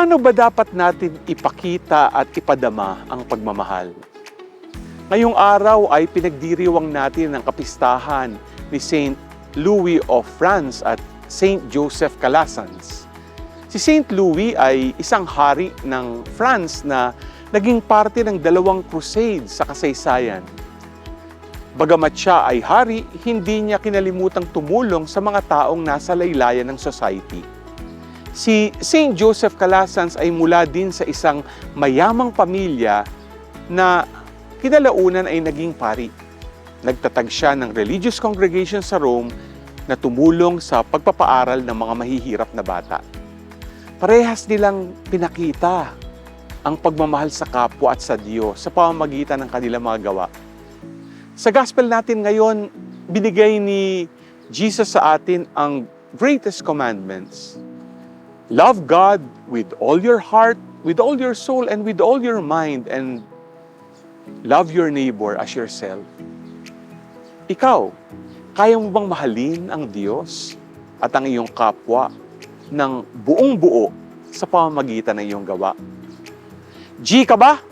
Paano ba dapat natin ipakita at ipadama ang pagmamahal? Ngayong araw ay pinagdiriwang natin ang kapistahan ni Saint Louis of France at Saint Joseph Calasanz. Si Saint Louis ay isang hari ng France na naging parte ng 2 crusades sa kasaysayan. Bagamat siya ay hari, hindi niya kinalimutang tumulong sa mga taong nasa laylayan ng society. Si Saint Joseph Calasanz ay mula din sa isang mayamang pamilya na kinalaunan ay naging pari. Nagtatag siya ng religious congregation sa Rome na tumulong sa pagpapaaral ng mga mahihirap na bata. Parehas nilang pinakita ang pagmamahal sa kapwa at sa Diyos sa pamamagitan ng kanilang mga gawa. Sa gospel natin ngayon, binigay ni Jesus sa atin ang greatest commandments. Love God with all your heart, with all your soul, and with all your mind, and love your neighbor as yourself. Ikaw, kaya mo bang mahalin ang Diyos at ang iyong kapwa ng buong buo sa pamamagitan ng iyong gawa? G ka ba?